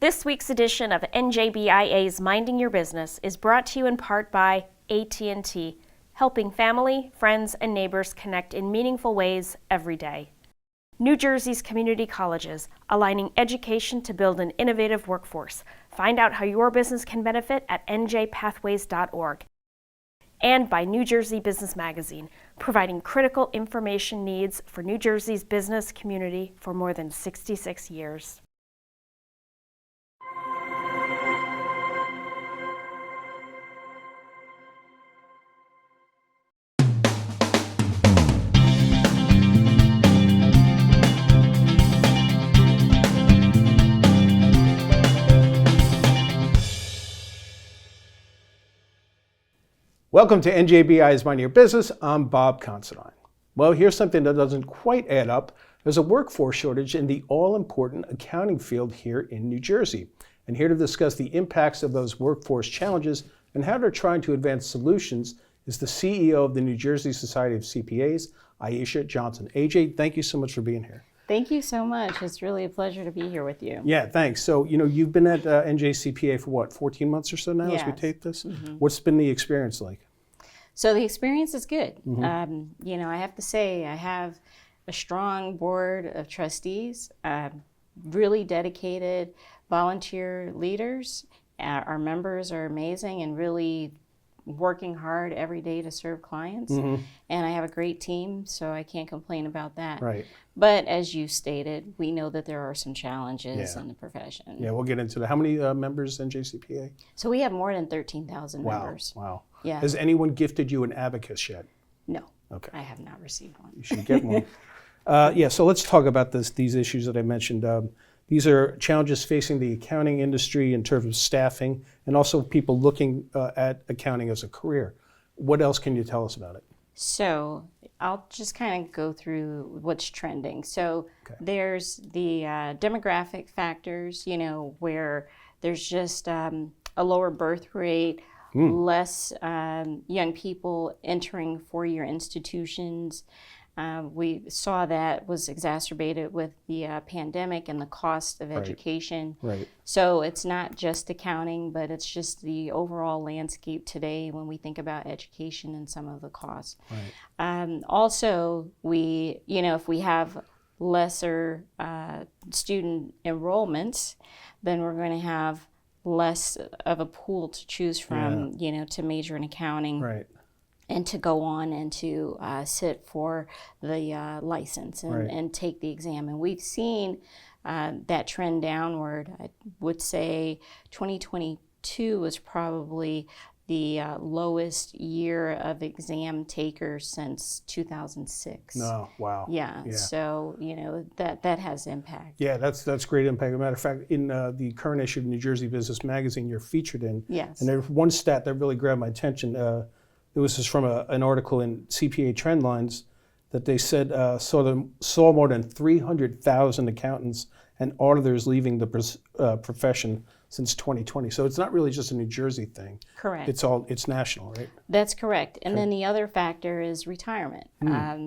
This week's edition of NJBIA's Minding Your Business is brought to you in part by AT&T, helping family, friends, and neighbors connect in meaningful ways every day. New Jersey's community colleges, aligning education to build an innovative workforce. Find out how your business can benefit at njpathways.org. And by New Jersey Business Magazine, providing critical information needs for New Jersey's business community for more than 66 years. Welcome to NJBI's Mind Your Business. I'm Bob Considine. Well, here's something that doesn't quite add up. There's a workforce shortage in the all-important accounting field here in New Jersey. And here to discuss the impacts of those workforce challenges and how they're trying to advance solutions is the CEO of the New Jersey Society of CPAs, Aiysha Johnson. AJ, thank you so much for being here. Thank you so much. It's really a pleasure to be here with you. Yeah, thanks. So, you've been at NJCPA for what, 14 months or so now as we tape this? Mm-hmm. What's been the experience like? So the experience is good. Mm-hmm. I have to say I have a strong board of trustees, really dedicated volunteer leaders. Our members are amazing and really working hard every day to serve clients. Mm-hmm. And I have a great team, so I can't complain about that. Right. But as you stated, we know that there are some challenges in the profession. Yeah, we'll get into that. How many members NJCPA? So we have more than 13,000 Wow. members. Wow. Yeah. Has anyone gifted you an abacus yet? No. Okay. I have not received one. You should get one. So let's talk about these issues that I mentioned. These are challenges facing the accounting industry in terms of staffing and also people looking at accounting as a career. What else can you tell us about it? So I'll just kind of go through what's trending. So there's the demographic factors, where there's just a lower birth rate, less young people entering four-year institutions. We saw that was exacerbated with the pandemic and the cost of education. Right. So it's not just accounting, but it's just the overall landscape today when we think about education and some of the costs. Right. Also, if we have lesser student enrollments, then we're going to have less of a pool to choose from, to major in accounting. Right. And to go on and to sit for the license and take the exam. And we've seen that trend downward. I would say 2022 was probably the lowest year of exam takers since 2006. No, wow. Yeah. So, that has impact. Yeah, that's great impact. As a matter of fact, in the current issue of New Jersey Business Magazine you're featured in, Yes. and there's one stat that really grabbed my attention. It was just from an article in CPA Trendlines that they said saw more than 300,000 accountants and auditors leaving the profession since 2020. So it's not really just a New Jersey thing. Correct. It's national, right? That's correct. And then the other factor is retirement.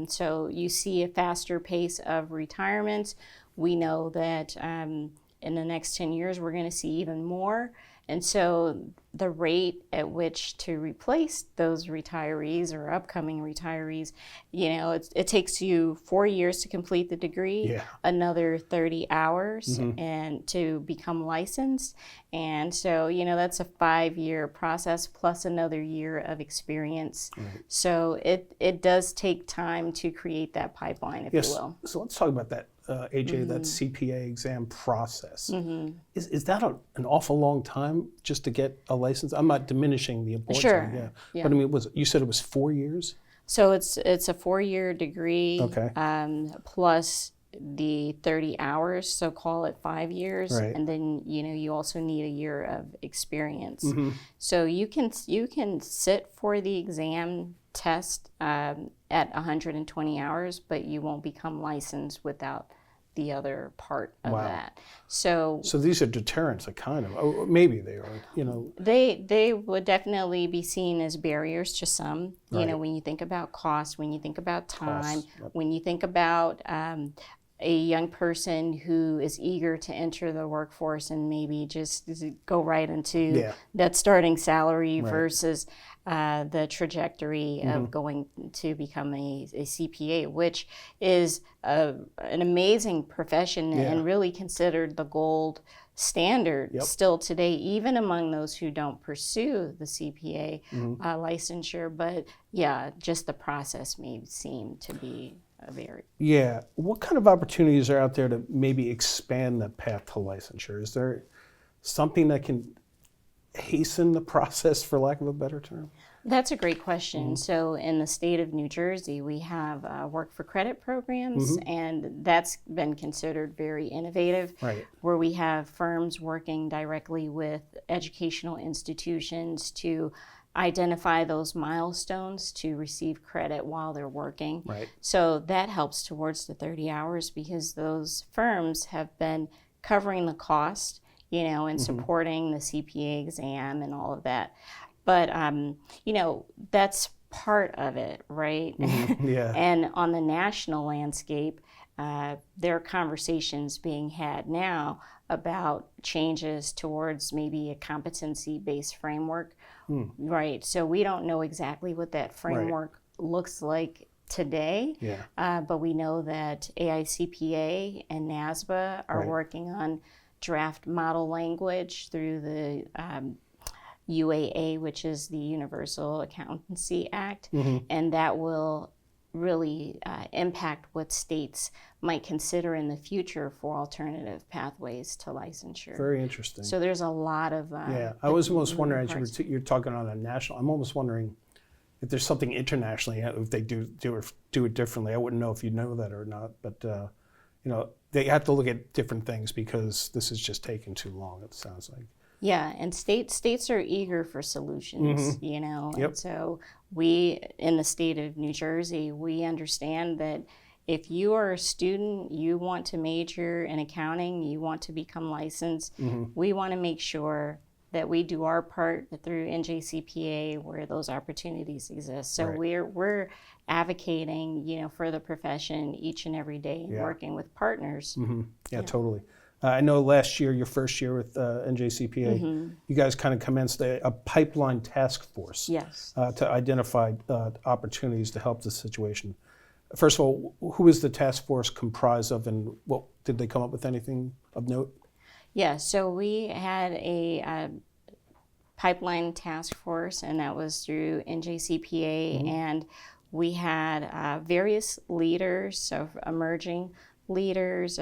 So you see a faster pace of retirements. We know that in the next 10 years we're going to see even more. And so the rate at which to replace those retirees or upcoming retirees, it takes you 4 years to complete the degree, another 30 hours and to become licensed. And so, that's a 5-year process plus another year of experience. Right. So it does take time to create that pipeline, if you will. So let's talk about that. AJ, that CPA exam process. Is that an awful long time just to get a license? I'm not diminishing the importance. Sure. Yeah. But I mean, you said it was 4 years? So it's a 4-year degree plus the 30 hours, so call it 5 years. Right. And then you also need a year of experience. So you can sit for the exam test at 120 hours, but you won't become licensed without the other part of that. So these are deterrents, kind of. Or maybe they are. They would definitely be seen as barriers to some. When you think about cost, when you think about time, when you think about a young person who is eager to enter the workforce and maybe just go right into that starting salary versus the trajectory of going to become a CPA, which is an amazing profession and really considered the gold standard still today, even among those who don't pursue the CPA licensure. But just the process may seem to be very. Yeah. What kind of opportunities are out there to maybe expand the path to licensure? Is there something that can hasten the process, for lack of a better term? That's a great question. So in the state of New Jersey, we have work for credit programs, and that's been considered very innovative, where we have firms working directly with educational institutions to identify those milestones to receive credit while they're working. So that helps towards the 30 hours because those firms have been covering the cost, and supporting the CPA exam and all of that. But, that's part of it, right? And on the national landscape, there are conversations being had now about changes towards maybe a competency-based framework, right? So we don't know exactly what that framework looks like today, but we know that AICPA and NASBA are working on draft model language through the UAA, which is the Universal Accountancy Act, and that will really impact what states might consider in the future for alternative pathways to licensure. Very interesting. So there's a lot of I was almost wondering, as you're talking on a national, I'm almost wondering if there's something internationally, if they do it differently. I wouldn't know if you know that or not, but they have to look at different things because this is just taking too long, it sounds like. Yeah, and states are eager for solutions, And so we, in the state of New Jersey, we understand that if you are a student, you want to major in accounting, you want to become licensed, we want to make sure that we do our part through NJCPA where those opportunities exist. So we're advocating, for the profession each and every day and working with partners. Totally. I know last year, your first year with NJCPA, you guys kind of commenced a pipeline task force to identify opportunities to help the situation. First of all, who is the task force comprised of, and what did they come up with anything of note? Yeah, so we had a pipeline task force, and that was through NJCPA, and we had various leaders, so emerging leaders,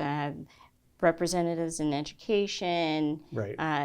representatives in education,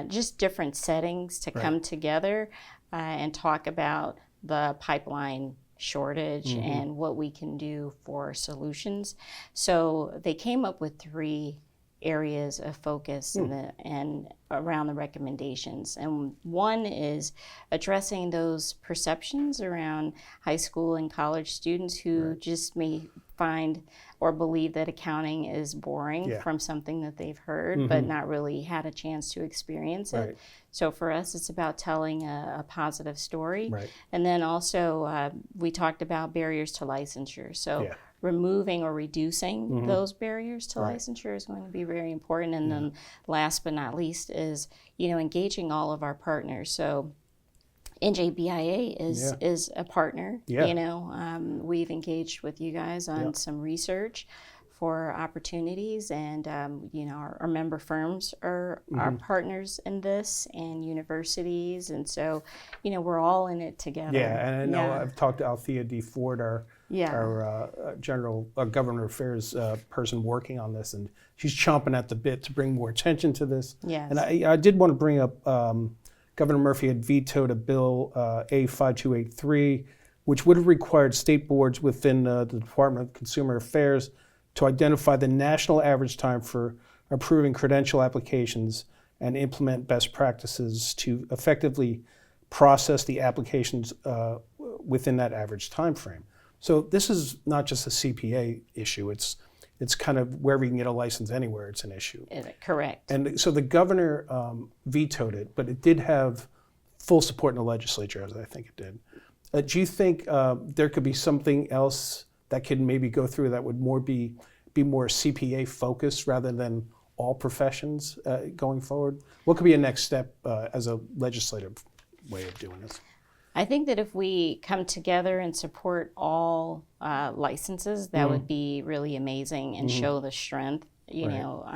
just different settings to come together and talk about the pipeline shortage and what we can do for solutions. So they came up with 3 areas of focus and around the recommendations. And one is addressing those perceptions around high school and college students who just may find or believe that accounting is boring from something that they've heard but not really had a chance to experience it. So for us, it's about telling a positive story. And then also we talked about barriers to licensure. So removing or reducing those barriers to licensure is going to be very important. And then last but not least is, engaging all of our partners. So NJBIA is a partner. We've engaged with you guys on some research for opportunities, and our member firms are our partners in this, and universities, and so we're all in it together. And I know I've talked to Althea D. Ford, our government affairs person working on this, and she's chomping at the bit to bring more attention to this. And I did want to bring up Governor Murphy had vetoed a bill, A5283, which would have required state boards within the Department of Consumer Affairs to identify the national average time for approving credential applications and implement best practices to effectively process the applications within that average time frame. So this is not just a CPA issue. It's kind of wherever you can get a license anywhere, it's an issue. Correct. And so the governor vetoed it, but it did have full support in the legislature, as I think it did. Do you think there could be something else that could maybe go through that would more be be more CPA focused rather than all professions going forward? What could be a next step as a legislative way of doing this? I think that if we come together and support all licenses, that would be really amazing and show the strength, you know,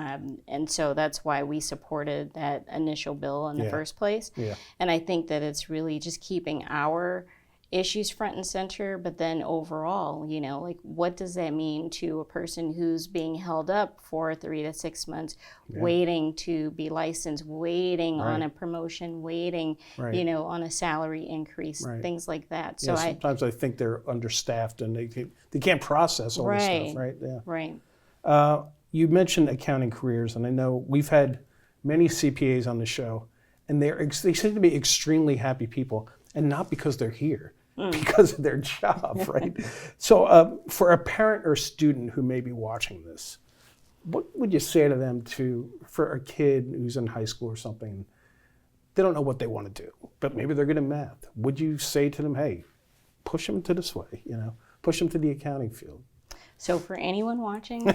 and so that's why we supported that initial bill in the first place. And I think that it's really just keeping our issues front and center, but then overall, you know, like what does that mean to a person who's being held up for 3 to 6 months, waiting to be licensed, waiting on a promotion, waiting, you know, on a salary increase, things like that. So sometimes I think they're understaffed and they can't process all this stuff, right? You mentioned accounting careers, and I know we've had many CPAs on the show, and they seem to be extremely happy people, and not because they're here. Because of their job, right? So for a parent or student who may be watching this, what would you say to them for a kid who's in high school or something, they don't know what they want to do, but maybe they're good at math. Would you say to them, hey, push them to this way, you know, push them to the accounting field? So for anyone watching,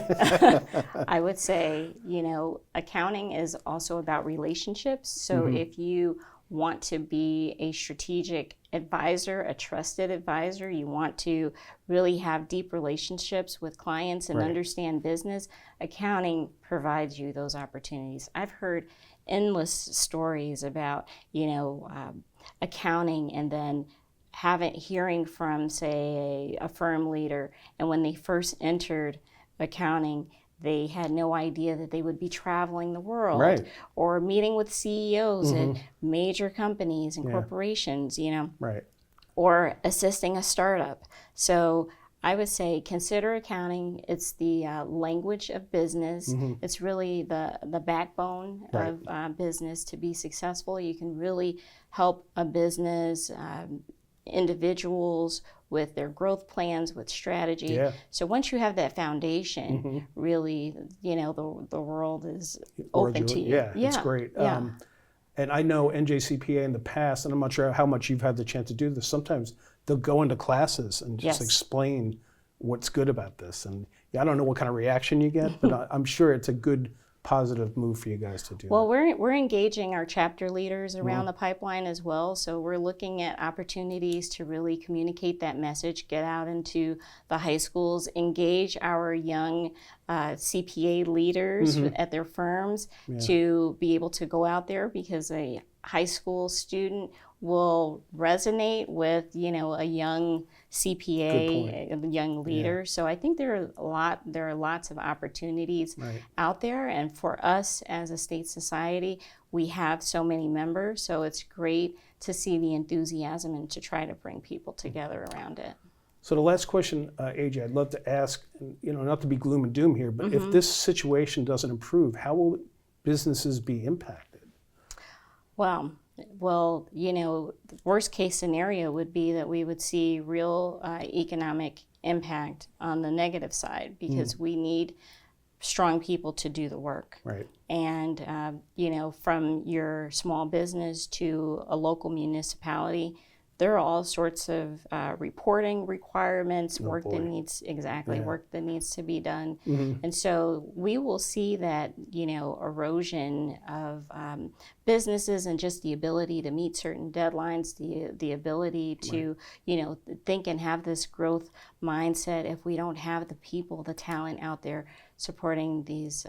I would say, you know, accounting is also about relationships. So if you want to be a strategic advisor, a trusted advisor, you want to really have deep relationships with clients and understand business, accounting provides you those opportunities. I've heard endless stories about, you know, accounting and then hearing from, say, a firm leader, and when they first entered accounting, they had no idea that they would be traveling the world or meeting with CEOs at major companies and corporations, you know, or assisting a startup. So I would say consider accounting. It's the language of business. It's really the backbone of business to be successful. You can really help a business, individuals with their growth plans, with strategy. So once you have that foundation, really, you know, the world is open to you. It's great. And I know NJCPA in the past, and I'm not sure how much you've had the chance to do this, sometimes they'll go into classes and just explain what's good about this. And I don't know what kind of reaction you get, but I'm sure it's a good positive move for you guys to do. Well, we're engaging our chapter leaders around the pipeline as well. So we're looking at opportunities to really communicate that message, get out into the high schools, engage our young CPA leaders at their firms to be able to go out there, because a high school student will resonate with, you know, a young CPA, a young leader. So I think there are lots of opportunities out there, and for us as a state society, we have so many members, so it's great to see the enthusiasm and to try to bring people together around it. So the last question, AJ, I'd love to ask, you know, not to be gloom and doom here, but if this situation doesn't improve, how will businesses be impacted? Well, you know, the worst case scenario would be that we would see real economic impact on the negative side, because we need strong people to do the work. And, you know, from your small business to a local municipality, there are all sorts of reporting requirements, work that needs to be done. And so we will see that, you know, erosion of businesses and just the ability to meet certain deadlines, the ability to, you know, think and have this growth mindset if we don't have the people, the talent out there supporting these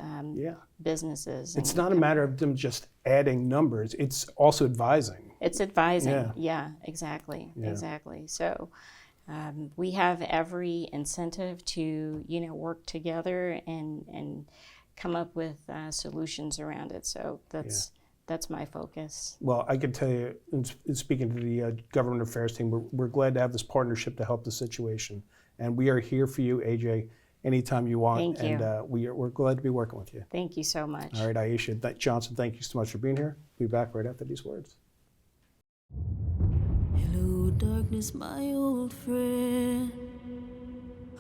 businesses. It's not a matter of them just adding numbers, it's also advising. It's advising, exactly. So we have every incentive to, you know, work together and come up with solutions around it. So that's my focus. Well, I can tell you, in speaking to the government affairs team, we're glad to have this partnership to help the situation. And we are here for you, AJ, anytime you want. Thank you. And we're glad to be working with you. Thank you so much. All right, Aiysha Johnson, thank you so much for being here. We'll be back right after these words. Hello, darkness, my old friend.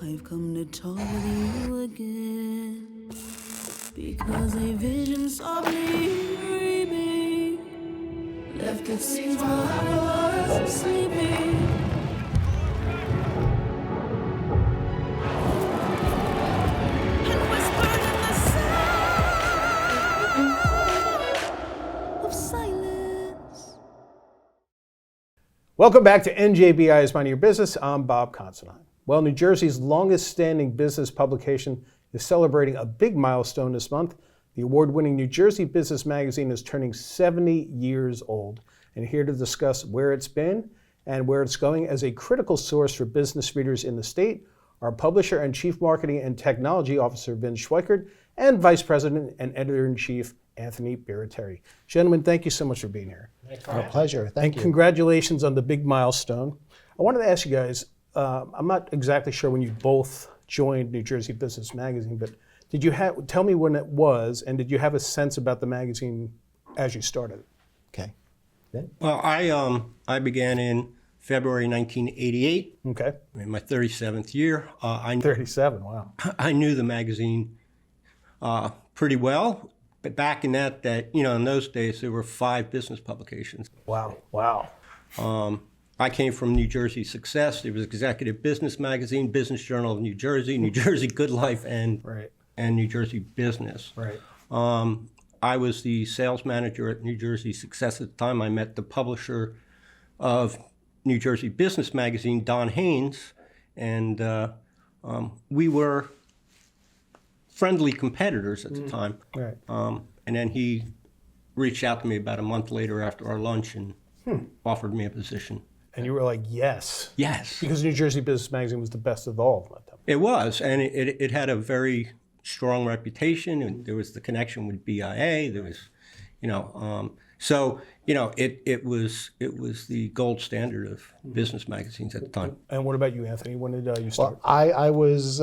I've come to talk with you again, because a vision softly dreaming left its seeds while I was sleeping. And silence. Welcome back to NJBI is Minding Your Business. I'm Bob Considine. Well, New Jersey's longest standing business publication is celebrating a big milestone this month. The award-winning New Jersey Business Magazine is turning 70 years old. And here to discuss where it's been and where it's going as a critical source for business readers in the state, our publisher and Chief Marketing and Technology Officer, Vince Schweikert, and Vice President and Editor-in-Chief, Anthony Birritteri. Gentlemen, thank you so much for being here. Our pleasure. Thank you. Congratulations on the big milestone. I wanted to ask you guys, I'm not exactly sure when you both joined New Jersey Business Magazine, but did you tell me when it was, and did you have a sense about the magazine as you started? Okay. Well, I began in February 1988, Okay. in my 37th year. 37, wow. I knew the magazine pretty well, but back in in those days, there were 5 business publications. Wow. I came from New Jersey Success. There was Executive Business Magazine, Business Journal of New Jersey Good Life, and New Jersey Business. Right. I was the sales manager at New Jersey Success at the time. I met the publisher of New Jersey Business Magazine, Don Haynes, and we were friendly competitors at the time. Right. And then he reached out to me about a month later after our lunch and offered me a position. And you were like, yes. Yes. Because New Jersey Business Magazine was the best of all of them. It was, and it had a very strong reputation, and there was the connection with BIA. There was, it was the gold standard of business magazines at the time. And what about you, Anthony? When did you start? Well, I was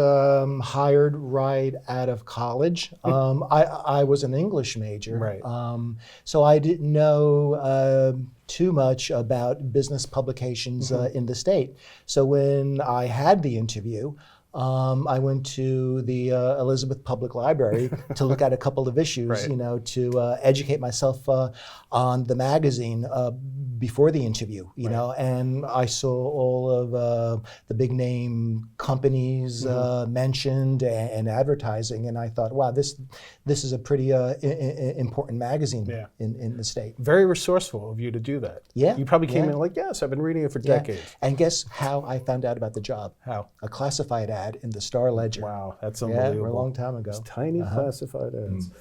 hired right out of college. I was an English major. Right. So I didn't know too much about business publications in the state. So when I had the interview, I went to the Elizabeth Public Library to look at a couple of issues, Right. To educate myself on the magazine before the interview, know, and I saw all of the big name companies mentioned and advertising, and I thought, wow, this is a pretty important magazine in the state. Very resourceful of you to do that. Yeah. You probably came Yeah. in like, yes, I've been reading it for decades. And guess how I found out about the job? How? A classified ad in the Star Ledger. Wow, that's Yeah, unbelievable. a long time ago. It's tiny classified ads.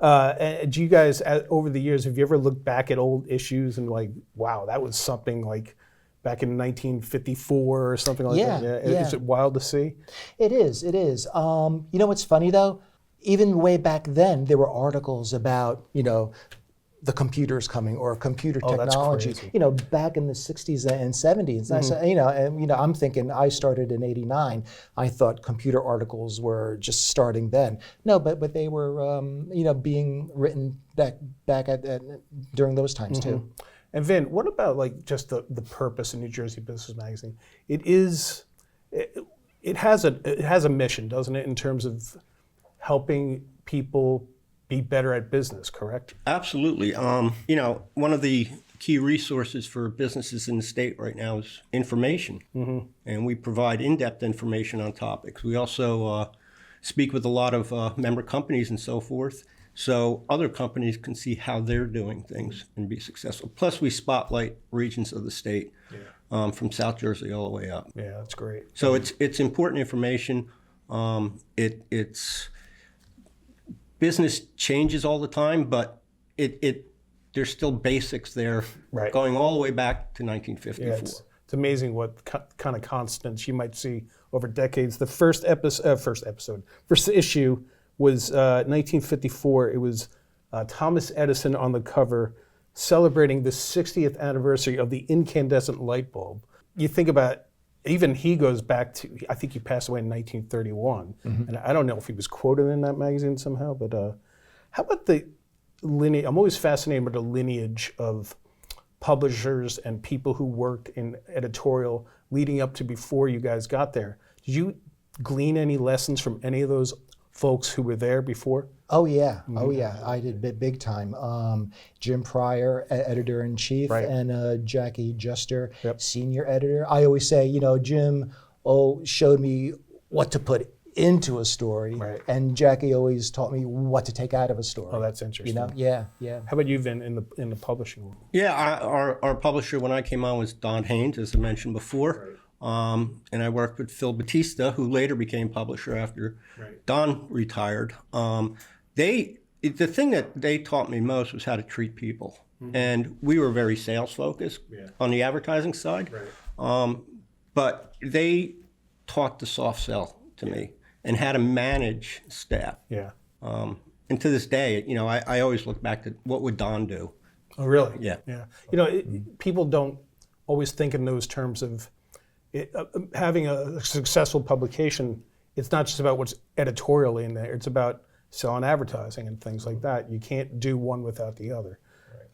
And do you guys, over the years, have you ever looked back at old issues and like, wow, that was something like back in 1954 or something like that? Yeah. Is it wild to see? It is. You know what's funny though? Even way back then, there were articles about, the computers coming or computer Oh, that's technology. crazy. Back in the 60s and 70s. And I'm thinking I started in '89. I thought computer articles were just starting then. No, but they were, being written back at during those times too. And Vin, what about like just the purpose of New Jersey Business Magazine? It has a mission, doesn't it, in terms of helping people be better at business, correct? Absolutely. One of the key resources for businesses in the state right now is information. And we provide in-depth information on topics. We also speak with a lot of member companies and so forth, so other companies can see how they're doing things and be successful. Plus, we spotlight regions of the state from South Jersey all the way up. Yeah, that's great. So it's important information. It's business changes all the time, but there's still basics there, Right. going all the way back to 1954. Yeah, it's amazing what kind of constants you might see over decades. The first issue was 1954. It was Thomas Edison on the cover, celebrating the 60th anniversary of the incandescent light bulb. You think about, even he goes back to, I think he passed away in 1931. And I don't know if he was quoted in that magazine somehow, but how about the lineage? I'm always fascinated with the lineage of publishers and people who worked in editorial leading up to before you guys got there. Did you glean any lessons from any of those folks who were there before? Oh yeah, I did big time. Jim Pryor, editor-in-chief, Right. and Jackie Juster, senior editor. I always say, Jim showed me what to put into a story, Right. and Jackie always taught me what to take out of a story. Oh, that's interesting. You know, yeah. How about you, Vin, in the publishing world? Yeah, our publisher when I came on was Don Haynes, as I mentioned before. And I worked with Phil Batista, who later became publisher after Don retired. The thing that they taught me most was how to treat people. And we were very sales focused on the advertising side. But they taught the soft sell to me and how to manage staff. Yeah. And to this day, you know, I always look back to what would Don do. Oh, really? Yeah. Yeah. You know, people don't always think in those terms of having a successful publication. It's not just about what's editorially in there. It's about selling advertising and things like that. You can't do one without the other.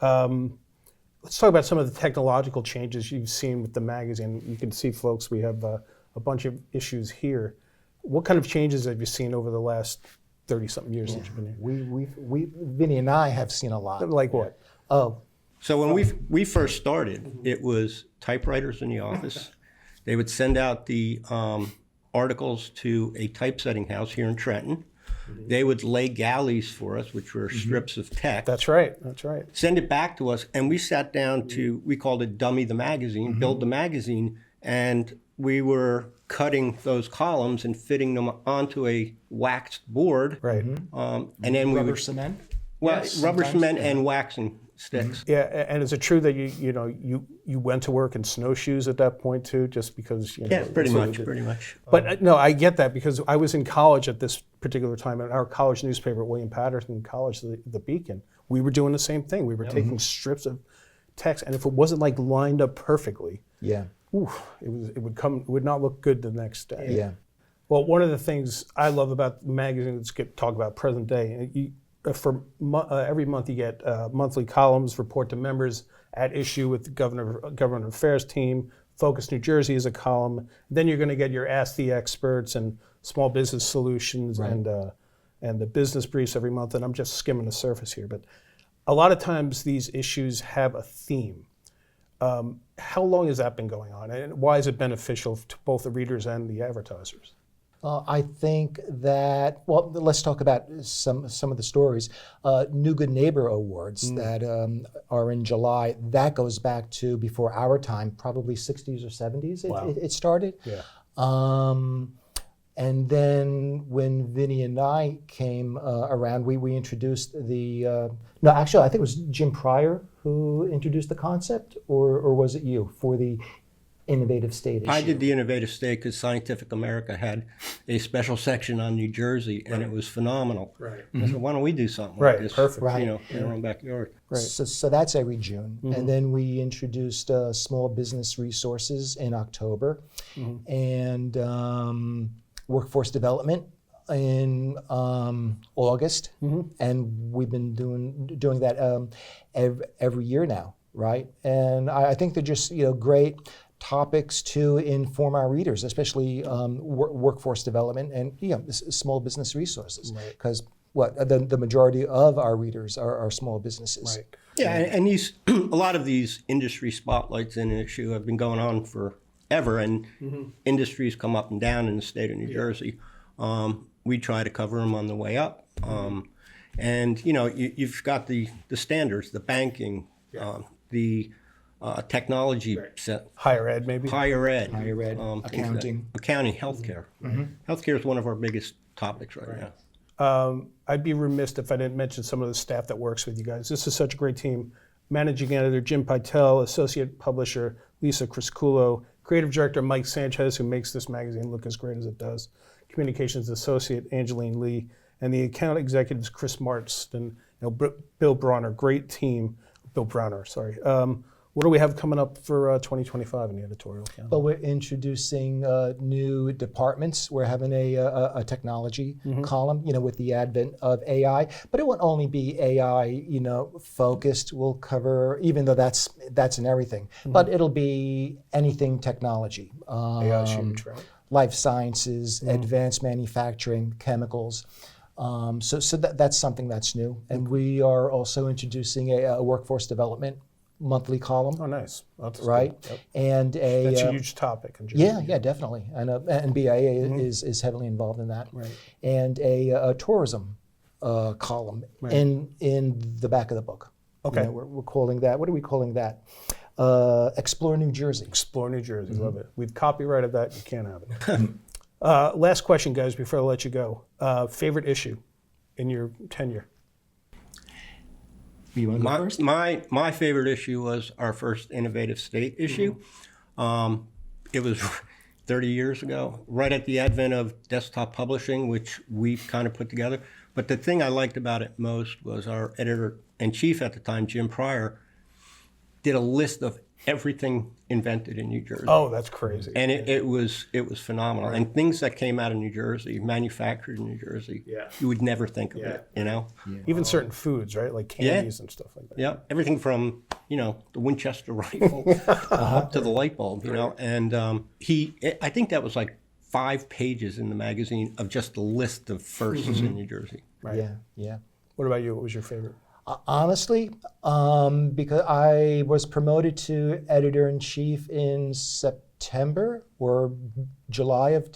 Let's talk about some of the technological changes you've seen with the magazine. You can see, folks, we have a bunch of issues here. What kind of changes have you seen over the last 30-something years since you've been here? Vinny and I have seen a lot. Like what? Oh, So when we first started, it was typewriters in the office. They would send out the articles to a typesetting house here in Trenton. They would lay galleys for us, which were strips of text. That's right. That's right. Send it back to us, and we sat down to, we called it Dummy the Magazine, build the magazine, and we were cutting those columns and fitting them onto a waxed board. Right. And then we rubber would, cement? well, Yes, rubber sometimes, cement yeah. and waxing sticks. Yeah, and is it true that you went to work in snowshoes at that point too, just because? Yeah, pretty so much, pretty much. But no, I get that because I was in college at this particular time, and our college newspaper at William Patterson College, the Beacon, we were doing the same thing. We were taking strips of text, and if it wasn't like lined up perfectly, Yeah. it would not look good the next day. Yeah. Well, one of the things I love about the magazine, let's talk about present day. Every month you get monthly columns, report to members, at issue with the government affairs team. Focus New Jersey is a column. Then you're going to get your Ask the Experts and Small Business Solutions and the business briefs every month. And I'm just skimming the surface here, but a lot of times these issues have a theme. How long has that been going on, and why is it beneficial to both the readers and the advertisers? I think that, well, let's talk about some of the stories. New Good Neighbor Awards that are in July, that goes back to before our time, probably 60s or 70s it started. Yeah. And then when Vinny and I came around, we introduced the, no, actually, I think it was Jim Pryor who introduced the concept, or was it you, for the Innovative State issue? I did the Innovative State because Scientific America had a special section on New Jersey, and it was phenomenal. Right. I said, why don't we do something Right, like this? perfect. Right. You know, in our own backyard. Right. So that's every June. And then we introduced Small Business Resources in October, and Workforce Development in August. And we've been doing that every year now, right? And I think they're just great topics to inform our readers, especially workforce development and small business resources, because the majority of our readers are small businesses. Right. Yeah, and these a lot of these industry spotlights in an issue have been going on forever, and industries come up and down in the state of New Jersey. We try to cover them on the way up, and you've got the standards, the banking, the technology set, Higher ed, maybe? higher ed, Accounting. accounting, healthcare. Healthcare is one of our biggest topics right now. I'd be remiss if I didn't mention some of the staff that works with you guys. This is such a great team. Managing editor Jim Pytel, associate publisher Lisa Crisculo, creative director Mike Sanchez, who makes this magazine look as great as it does, communications associate Angeline Lee, and the account executives Chris Marston, Bill Bronner. Great team. Bill Browner, sorry. What do we have coming up for 2025 in the editorial calendar? But we're introducing new departments. We're having a technology column, with the advent of AI. But it won't only be AI, focused. We'll cover, even though that's in everything, but it'll be anything technology. AI is huge, right? Life sciences, advanced manufacturing, chemicals. So that's something that's new. And we are also introducing a workforce development monthly column. Oh, nice. That's Right, good. Yep. and That's a a huge topic in Jersey. yeah, definitely, and BIA is heavily involved in that, Right. and a tourism column in the back of the book. Okay. We're calling that. What are we calling that? Explore New Jersey. Explore New Jersey. Love it. We've copyrighted that. You can't have it. Last question, guys, before I let you go. Favorite issue in your tenure? You want to go first? My favorite issue was our first Innovative State issue. It was 30 years ago, right at the advent of desktop publishing, which we kind of put together. But the thing I liked about it most was our editor-in-chief at the time, Jim Pryor, did a list of everything invented in New Jersey. Oh, that's crazy. And it was phenomenal. And things that came out of New Jersey, manufactured in New Jersly, Yeah. you would never think of it, you know? Even certain foods, right? Like candies and stuff like that. Yeah, everything from, the Winchester rifle up to the light bulb, you know? And I think that was like 5 pages in the magazine of just a list of firsts in New Jersey. Right. Yeah. What about you? What was your favorite? Honestly, because I was promoted to editor-in-chief in September or July of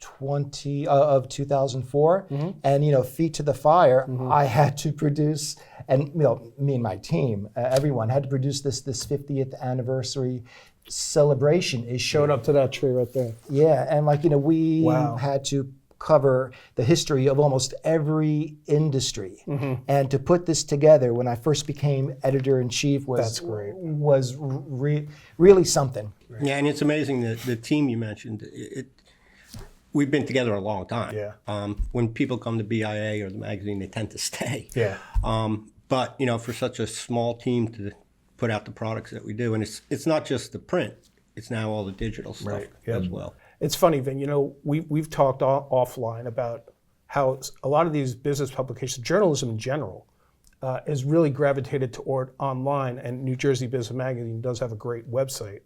2004, and feet to the fire, I had to produce, and me and my team, everyone had to produce this 50th anniversary celebration issue. Showed up to that tree right there. Yeah, and we Wow. had to cover the history of almost every industry, and to put this together when I first became editor-in-chief was That's great. was really something. Yeah, and it's amazing that the team you mentioned, we've been together a long time. Yeah. When people come to BIA or the magazine, they tend to stay. Yeah. But, for such a small team to put out the products that we do, and it's not just the print, it's now all the digital stuff Right. Yep. as well. It's funny, Vin, we've talked offline about how a lot of these business publications, journalism in general, is really gravitated toward online, and New Jersey Business Magazine does have a great website.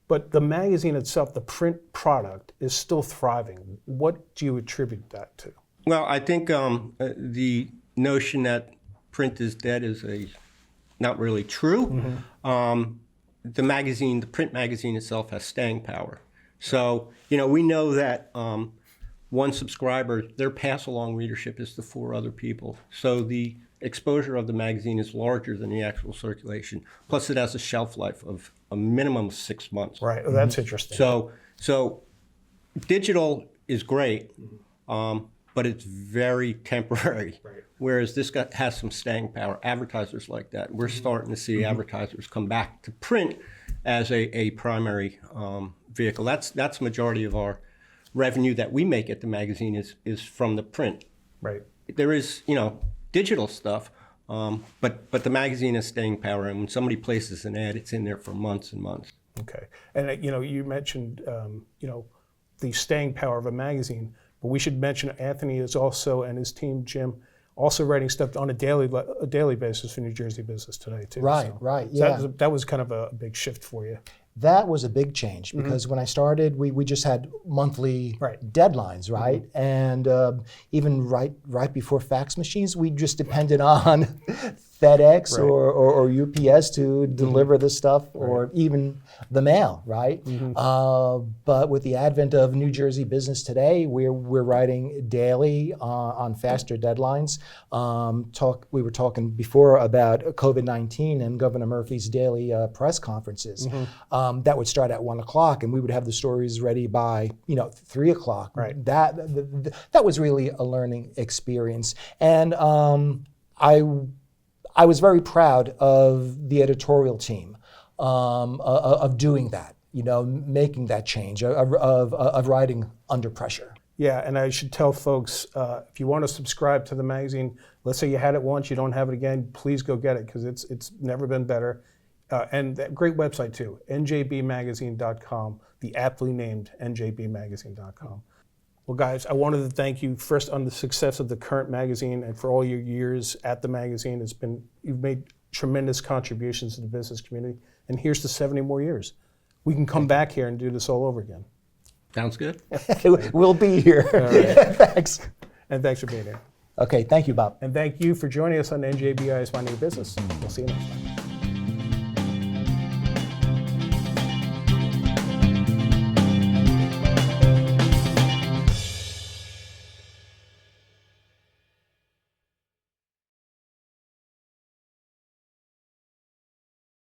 But the magazine itself, the print product, is still thriving. What do you attribute that to? Well, I think the notion that print is dead is not really true. The print magazine itself has staying power. So, we know that one subscriber, their pass-along readership is to 4 other people. So the exposure of the magazine is larger than the actual circulation. Plus, it has a shelf life of a minimum of 6 months. Right. Oh, that's interesting. So digital is great, but it's very temporary. Right. Whereas this has some staying power. Advertisers like that. We're starting to see advertisers come back to print as a primary vehicle. That's the majority of our revenue that we make at the magazine is from the print. Right. There is, digital stuff, but the magazine has staying power, and when somebody places an ad, it's in there for months and months. Okay. And you mentioned the staying power of a magazine, but we should mention Anthony is also, and his team, Jim, also writing stuff on a daily basis for New Jersey Business Today too. Right. So Yeah. that was kind of a big shift for you. That was a big change because when I started, we just had monthly deadlines, right? And even right before fax machines, we just depended on FedEx or UPS to deliver the stuff, or even the mail, right? But with the advent of New Jersey Business Today, we're writing daily on faster deadlines. We were talking before about COVID-19 and Governor Murphy's daily press conferences. That would start at 1 o'clock, and we would have the stories ready by 3 o'clock. Right. That was really a learning experience, and I was very proud of the editorial team of doing that. Making that change of writing under pressure. Yeah, and I should tell folks, if you want to subscribe to the magazine, let's say you had it once, you don't have it again, please go get it because it's never been better. And that great website too, njbmagazine.com, the aptly named njbmagazine.com. Well, guys, I wanted to thank you first on the success of the current magazine and for all your years at the magazine. You've made tremendous contributions to the business community, and here's to 70 more years. We can come back here and do this all over again. Sounds good. We'll be here. Thanks. And thanks for being here. Okay, thank you, Bob. And thank you for joining us on NJBI's Minding Your Business. We'll see you next time.